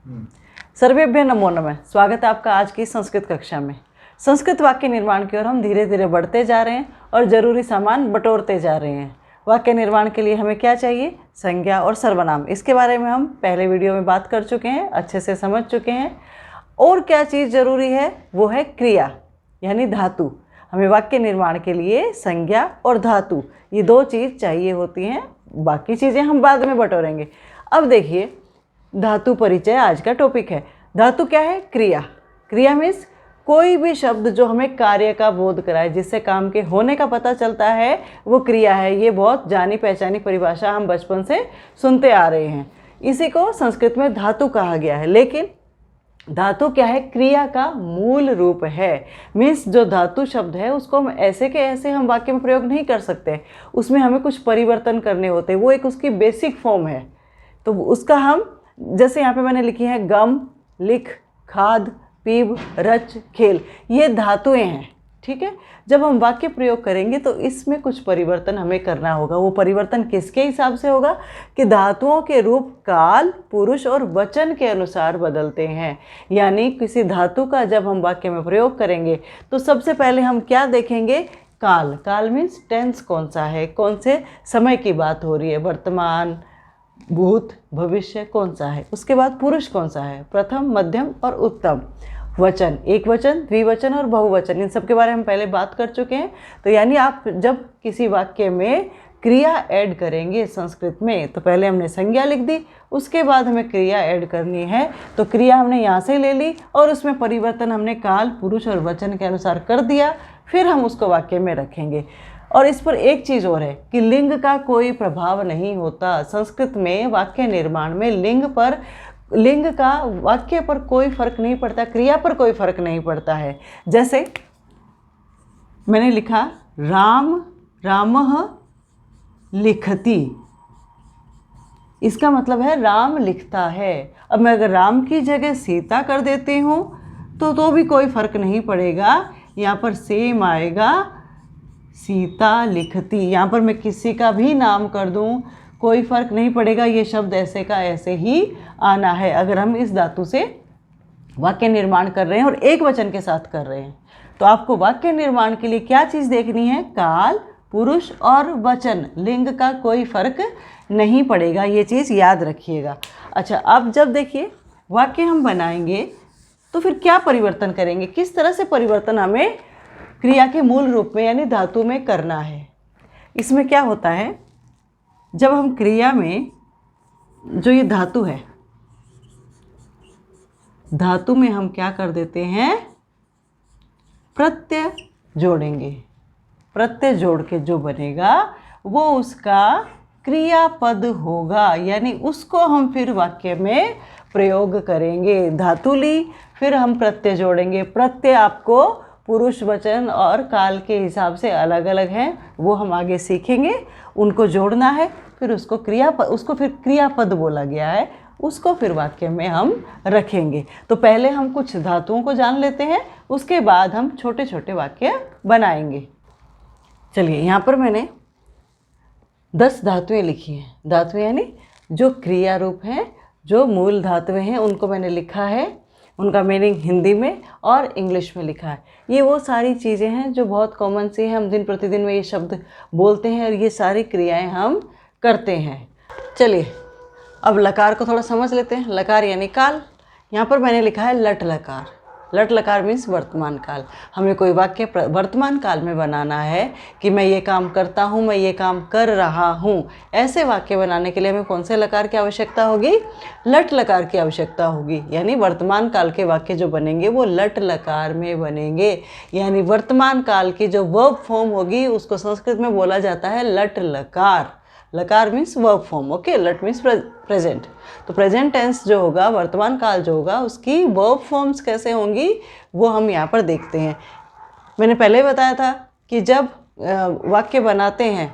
सर्वेभ्य नमो नमः। स्वागत है आपका आज की संस्कृत कक्षा में। संस्कृत वाक्य निर्माण की ओर हम धीरे धीरे बढ़ते जा रहे हैं और ज़रूरी सामान बटोरते जा रहे हैं। वाक्य निर्माण के लिए हमें क्या चाहिए? संज्ञा और सर्वनाम। इसके बारे में हम पहले वीडियो में बात कर चुके हैं, अच्छे से समझ चुके हैं। और क्या चीज़ ज़रूरी है? वो है क्रिया यानी धातु। हमें वाक्य निर्माण के लिए संज्ञा और धातु, ये दो चीज़ चाहिए होती हैं। बाकी चीज़ें हम बाद में बटोरेंगे। अब देखिए, धातु परिचय आज का टॉपिक है। धातु क्या है? क्रिया। क्रिया मीन्स कोई भी शब्द जो हमें कार्य का बोध कराए, जिससे काम के होने का पता चलता है, वो क्रिया है। ये बहुत जानी पहचानी परिभाषा हम बचपन से सुनते आ रहे हैं। इसी को संस्कृत में धातु कहा गया है। लेकिन धातु क्या है? क्रिया का मूल रूप है। मीन्स जो धातु शब्द है उसको हम ऐसे के ऐसे हम वाक्य में प्रयोग नहीं कर सकते। उसमें हमें कुछ परिवर्तन करने होते हैं। वो एक उसकी बेसिक फॉर्म है। तो उसका हम, जैसे यहाँ पे मैंने लिखी है गम, लिख, खाद, पीब, रच, खेल, ये धातुएं हैं। ठीक है। जब हम वाक्य प्रयोग करेंगे तो इसमें कुछ परिवर्तन हमें करना होगा। वो परिवर्तन किसके हिसाब से होगा? कि धातुओं के रूप काल, पुरुष और वचन के अनुसार बदलते हैं। यानी किसी धातु का जब हम वाक्य में प्रयोग करेंगे तो सबसे पहले हम क्या देखेंगे? काल। काल मीन्स टेंस कौन सा है, कौन से समय की बात हो रही है, वर्तमान, भूत, भविष्य कौन सा है। उसके बाद पुरुष कौन सा है, प्रथम, मध्यम और उत्तम। वचन, एक वचन, द्विवचन और बहुवचन, इन सब के बारे में हम पहले बात कर चुके हैं। तो यानी आप जब किसी वाक्य में क्रिया ऐड करेंगे संस्कृत में, तो पहले हमने संज्ञा लिख दी, उसके बाद हमें क्रिया ऐड करनी है। तो क्रिया हमने यहाँ से ले ली और उसमें परिवर्तन हमने काल, पुरुष और वचन के अनुसार कर दिया। फिर हम उसको वाक्य में रखेंगे। और इस पर एक चीज़ और है कि लिंग का कोई प्रभाव नहीं होता। संस्कृत में वाक्य निर्माण में लिंग का वाक्य पर कोई फर्क नहीं पड़ता, क्रिया पर कोई फर्क नहीं पड़ता है। जैसे मैंने लिखा राम, रामः लिखति, इसका मतलब है राम लिखता है। अब मैं अगर राम की जगह सीता कर देती हूँ तो भी कोई फर्क नहीं पड़ेगा। यहाँ पर सेम आएगा, सीता लिखती। यहाँ पर मैं किसी का भी नाम कर दूँ, कोई फर्क नहीं पड़ेगा। ये शब्द ऐसे का ऐसे ही आना है अगर हम इस धातु से वाक्य निर्माण कर रहे हैं और एक वचन के साथ कर रहे हैं। तो आपको वाक्य निर्माण के लिए क्या चीज़ देखनी है? काल, पुरुष और वचन, लिंग का कोई फर्क नहीं पड़ेगा। ये चीज़ याद रखिएगा। अच्छा, अब जब देखिए वाक्य हम बनाएंगे तो फिर क्या परिवर्तन करेंगे, किस तरह से परिवर्तन हमें क्रिया के मूल रूप में यानी धातु में करना है। इसमें क्या होता है, जब हम क्रिया में जो ये धातु है, धातु में हम क्या कर देते हैं? प्रत्यय जोड़ेंगे। प्रत्यय जोड़ के जो बनेगा वो उसका क्रियापद होगा। यानी उसको हम फिर वाक्य में प्रयोग करेंगे। धातु ली, फिर हम प्रत्यय जोड़ेंगे। प्रत्यय आपको पुरुष, वचन और काल के हिसाब से अलग अलग हैं, वो हम आगे सीखेंगे। उनको जोड़ना है, फिर उसको क्रियापद बोला गया है, उसको फिर वाक्य में हम रखेंगे। तो पहले हम कुछ धातुओं को जान लेते हैं, उसके बाद हम छोटे छोटे वाक्य बनाएंगे। चलिए, यहाँ पर मैंने 10 धातुएं लिखी हैं। धातुएं यानी जो क्रिया रूप हैं, जो मूल धातुएं हैं, उनको मैंने लिखा है। उनका मीनिंग हिंदी में और इंग्लिश में लिखा है। ये वो सारी चीज़ें हैं जो बहुत कॉमन सी हैं, हम दिन प्रतिदिन में ये शब्द बोलते हैं और ये सारी क्रियाएं हम करते हैं। चलिए, अब लकार को थोड़ा समझ लेते हैं। लकार यानी काल। यहाँ पर मैंने लिखा है लट लकार। लट लकार मीन्स वर्तमान काल। हमें कोई वाक्य वर्तमान काल में बनाना है कि मैं ये काम करता हूँ, मैं ये काम कर रहा हूँ। ऐसे वाक्य बनाने के लिए हमें कौन से लकार की आवश्यकता होगी? लट लकार की आवश्यकता होगी। यानी वर्तमान काल के वाक्य जो बनेंगे वो लट लकार में बनेंगे। यानी वर्तमान काल की जो वर्ब फॉर्म होगी उसको संस्कृत में बोला जाता है लट लकार। लकार मीन्स वर्ब फॉर्म, ओके। लट मीन्स प्रेजेंट। तो प्रेजेंट टेंस जो होगा, वर्तमान काल जो होगा, उसकी वर्ब फॉर्म्स कैसे होंगी वो हम यहाँ पर देखते हैं। मैंने पहले बताया था कि जब वाक्य बनाते हैं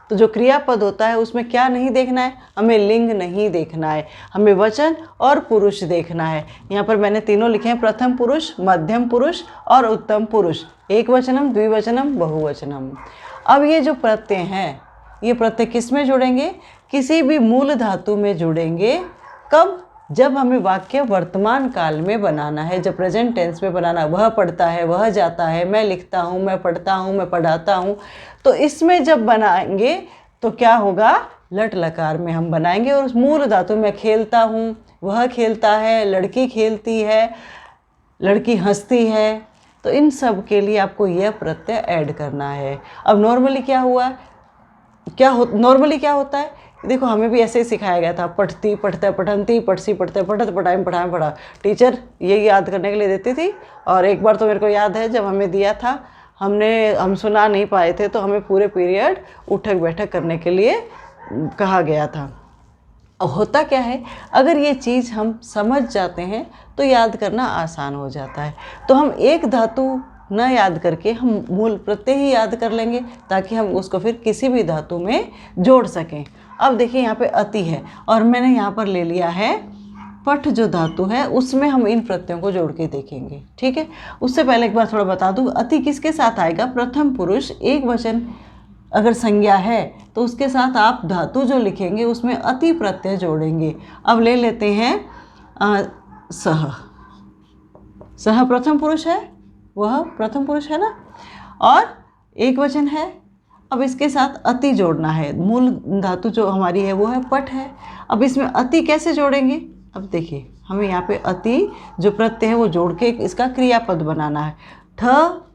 तो जो क्रियापद होता है उसमें क्या नहीं देखना है? हमें लिंग नहीं देखना है, हमें वचन और पुरुष देखना है। यहाँ पर मैंने तीनों लिखे हैं, प्रथम पुरुष, मध्यम पुरुष और उत्तम पुरुष। एक वचनम, द्विवचनम, बहुवचनम। अब ये जो प्रत्यय हैं, ये प्रत्यय किस में जुड़ेंगे? किसी भी मूल धातु में जुड़ेंगे। कब? जब हमें वाक्य वर्तमान काल में बनाना है, जब प्रेजेंट टेंस में बनाना है, वह पढ़ता है, वह जाता है, मैं लिखता हूँ, मैं पढ़ता हूँ, मैं पढ़ाता हूँ, तो इसमें जब बनाएंगे तो क्या होगा, लट लकार में हम बनाएंगे। और उस मूल धातु में खेलता हूँ, वह खेलता है, लड़की खेलती है, लड़की हंसती है, तो इन सब के लिए आपको यह प्रत्यय ऐड करना है। अब नॉर्मली क्या हुआ, नॉर्मली क्या होता है, देखो हमें भी ऐसे ही सिखाया गया था, पढ़ती पढ़ते पढ़ंती, पढ़सी पढ़ते पढ़त, पढ़ाई पढ़ाएं पढ़ा। टीचर ये याद करने के लिए देती थी। और एक बार तो मेरे को याद है जब हमें दिया था, हम सुना नहीं पाए थे, तो हमें पूरे पीरियड उठक बैठक करने के लिए कहा गया था। अब होता क्या है, अगर ये चीज़ हम समझ जाते हैं तो याद करना आसान हो जाता है। तो हम एक धातु न याद करके हम मूल प्रत्यय ही याद कर लेंगे, ताकि हम उसको फिर किसी भी धातु में जोड़ सकें। अब देखिए यहाँ पे अति है, और मैंने यहाँ पर ले लिया है पठ जो धातु है, उसमें हम इन प्रत्ययों को जोड़ के देखेंगे। ठीक है, उससे पहले एक बार थोड़ा बता दूँ, अति किसके साथ आएगा, प्रथम पुरुष एक वचन अगर संज्ञा है तो उसके साथ आप धातु जो लिखेंगे उसमें अति प्रत्यय जोड़ेंगे। अब ले लेते हैं सह। सह प्रथम पुरुष है, वह प्रथम पुरुष है ना, और एक वचन है। अब इसके साथ अति जोड़ना है। मूल धातु जो हमारी है वो है पठ है। अब इसमें अति कैसे जोड़ेंगे, अब देखिए हमें यहाँ पे अति जो प्रत्यय है वो जोड़ के इसका क्रियापद बनाना है। ठ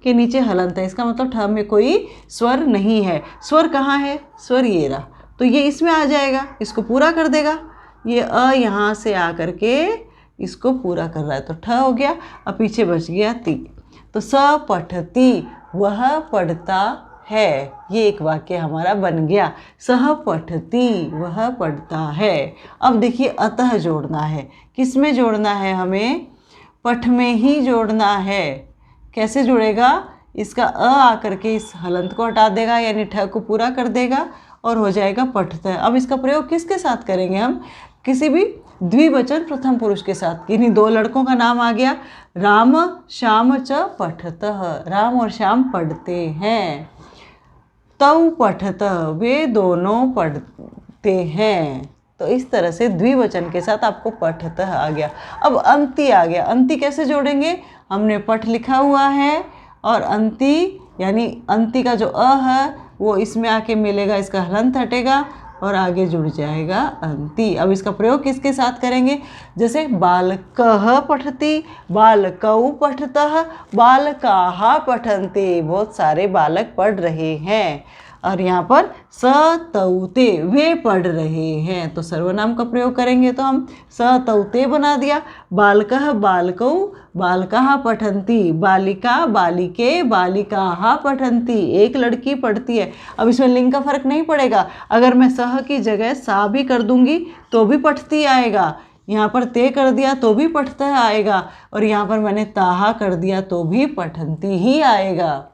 के नीचे हलंत है, इसका मतलब ठ में कोई स्वर नहीं है। स्वर कहाँ है, स्वर ये रहा, तो ये इसमें आ जाएगा, इसको पूरा कर देगा। ये अ यहाँ से आकर के इसको पूरा कर रहा है, तो ठ हो गया। अब पीछे बच गया ती, तो स पठती, वह पढ़ता है। ये एक वाक्य हमारा बन गया, सह पठती, वह पढ़ता है। अब देखिए अतः जोड़ना है, किस में जोड़ना है, हमें पठ में ही जोड़ना है। कैसे जुड़ेगा, इसका अ आकर के इस हलंत को हटा देगा, यानी ठ को पूरा कर देगा और हो जाएगा पठता। अब इसका प्रयोग किसके साथ करेंगे हम, किसी भी द्विवचन प्रथम पुरुष के साथ, यानी दो लड़कों का नाम आ गया, राम श्याम च पठतः, राम और श्याम पढ़ते हैं। तौ पठतः, वे दोनों पढ़ते हैं। तो इस तरह से द्विवचन के साथ आपको पठतः आ गया। अब अंति आ गया, अंति कैसे जोड़ेंगे, हमने पठ लिखा हुआ है और अंति यानी अंति का जो अ है वो इसमें आके मिलेगा, इसका हलंत हटेगा और आगे जुड़ जाएगा अंति। अब इसका प्रयोग किसके साथ करेंगे, जैसे बालकः पठति, बालकौ पठतः, बालकाः पठन्ति, बहुत सारे बालक पढ़ रहे हैं। और यहाँ पर स तौते, वे पढ़ रहे हैं, तो सर्वनाम का प्रयोग करेंगे तो हम स तौते बना दिया। बालकः बालकौ बालकाः पठन्ति, बालिका बालिके बालिकाः पठन्ति, एक लड़की पढ़ती है। अब इसमें लिंग का फर्क नहीं पड़ेगा, अगर मैं सह की जगह सा भी कर दूंगी तो भी पठती आएगा, यहाँ पर ते कर दिया तो भी पठता आएगा, और यहाँ पर मैंने ताहा कर दिया तो भी पठन्ति ही आएगा।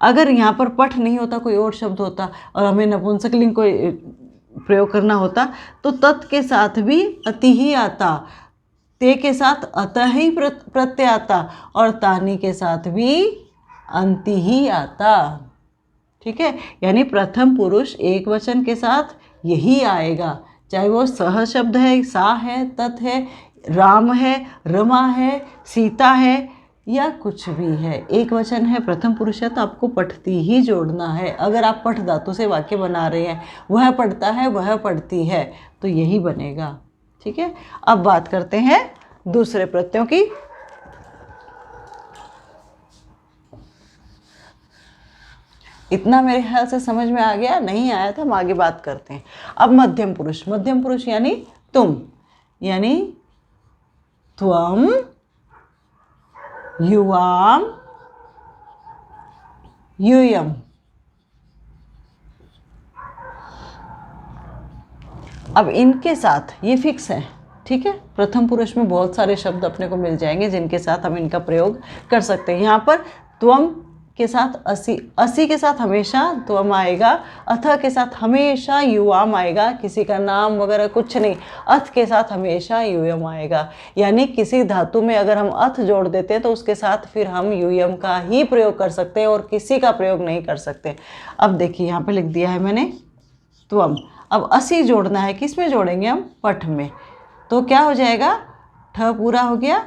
अगर यहाँ पर पठ नहीं होता, कोई और शब्द होता और हमें नपुंसकलिंग को प्रयोग करना होता तो तत् के साथ भी अति ही आता, ते के साथ अतः ही प्रत्यय आता और तानी के साथ भी अंति ही आता। ठीक है, यानी प्रथम पुरुष एक वचन के साथ यही आएगा, चाहे वो सह शब्द है, सा है, तत् है, राम है, रमा है, सीता है, या कुछ भी है, एक वचन है, प्रथम पुरुष है, तो आपको पठती ही जोड़ना है। अगर आप पठ धातु से वाक्य बना रहे हैं, वह पढ़ता है, वह पढ़ती है, तो यही बनेगा। ठीक है, अब बात करते हैं दूसरे प्रत्ययों की। इतना मेरे ख्याल से समझ में आ गया, नहीं आया था हम आगे बात करते हैं। अब मध्यम पुरुष, मध्यम पुरुष यानी तुम, यानी त्वम, युवाम, यूयम। अब इनके साथ ये फिक्स है, ठीक है। प्रथम पुरुष में बहुत सारे शब्द अपने को मिल जाएंगे जिनके साथ हम इनका प्रयोग कर सकते हैं। यहाँ पर त्वम के साथ असि, असि के साथ हमेशा त्वम आएगा, अथ के साथ हमेशा युवाम आएगा, किसी का नाम वगैरह कुछ नहीं, अथ के साथ हमेशा यूयम आएगा। यानी किसी धातु में अगर हम अथ जोड़ देते हैं तो उसके साथ फिर हम यूयम का ही प्रयोग कर सकते हैं और किसी का प्रयोग नहीं कर सकते। अब देखिए यहाँ पे लिख दिया है मैंने त्वम। अब असि जोड़ना है, किस में जोड़ेंगे हम, पठ में। तो क्या हो जाएगा, ठ पूरा हो गया,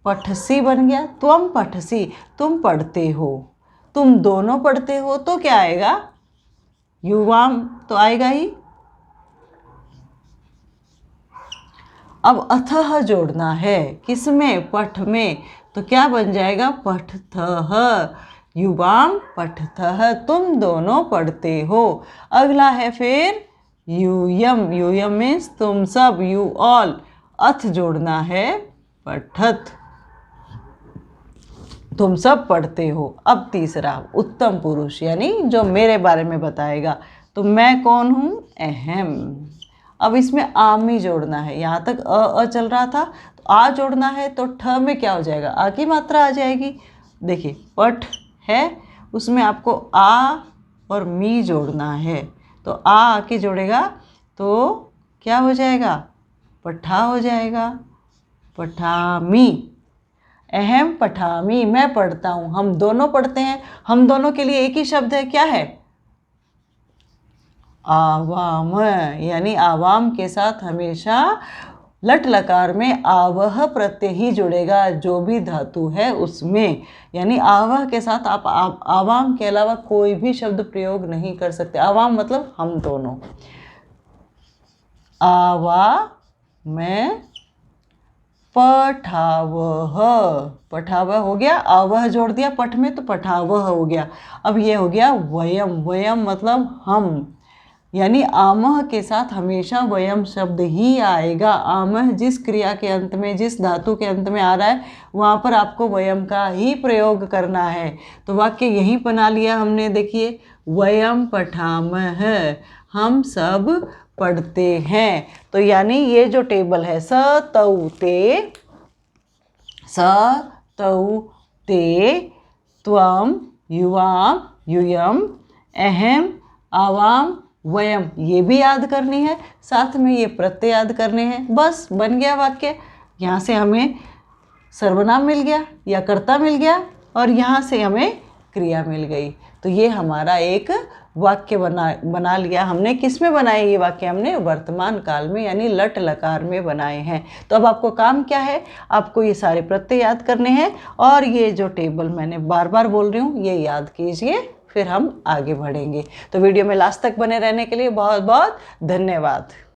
पठसी बन गया। त्वम पठसी, तुम पढ़ते हो, तुम दोनों पढ़ते हो, तो क्या आएगा, युवाम तो आएगा ही। अब अथः जोड़ना है, किसमें, पठ में, तो क्या बन जाएगा, पठथः, युवाम पठथः, तुम दोनों पढ़ते हो। अगला है फिर यूयम, यूयम मीन्स तुम सब, यू ऑल, अथ जोड़ना है, पठत, तुम सब पढ़ते हो। अब तीसरा उत्तम पुरुष, यानी जो मेरे बारे में बताएगा, तो मैं कौन हूँ, अहम। अब इसमें आमी जोड़ना है, यहाँ तक अ चल रहा था, तो आ जोड़ना है, तो ठ में क्या हो जाएगा, आ की मात्रा आ जाएगी। देखिए पठ है, उसमें आपको आ और मी जोड़ना है, तो आ आके जोड़ेगा तो क्या हो जाएगा, पठा हो जाएगा, पठामी। अहम पठामी, मैं पढ़ता हूँ, हम दोनों पढ़ते हैं। हम दोनों के लिए एक ही शब्द है, क्या है, आवाम, यानी आवाम के साथ हमेशा लट लकार में आवह प्रत्यय ही जुड़ेगा, जो भी धातु है उसमें, यानी आवह के साथ आप आवाम के अलावा कोई भी शब्द प्रयोग नहीं कर सकते। आवाम मतलब हम दोनों। आवा में पठावह, पठावह हो गया, आवह जोड़ दिया पठ में तो पठावह हो गया। अब ये हो गया वयम, वयम मतलब हम, यानी आमह के साथ हमेशा वयम शब्द ही आएगा। आमह जिस क्रिया के अंत में, जिस धातु के अंत में आ रहा है, वहाँ पर आपको वयम का ही प्रयोग करना है। तो वाक्य यहीं बना लिया हमने, देखिए वयम पठामह, हम सब पढ़ते हैं। तो यानी ये जो टेबल है, स तौ ते, त्वम, युवाम, यूयम, अहम, आवाम, वयम, ये भी याद करनी है, साथ में ये प्रत्यय याद करने हैं। बस बन गया वाक्य। यहाँ से हमें सर्वनाम मिल गया या कर्ता मिल गया, और यहाँ से हमें क्रिया मिल गई। तो ये हमारा एक वाक्य बना लिया हमने। किस में बनाए ये वाक्य, हमने वर्तमान काल में यानी लट लकार में बनाए हैं। तो अब आपको काम क्या है, आपको ये सारे प्रत्यय याद करने हैं, और ये जो टेबल मैंने बार बार बोल रही हूँ ये याद कीजिए, फिर हम आगे बढ़ेंगे। तो वीडियो में लास्ट तक बने रहने के लिए बहुत बहुत धन्यवाद।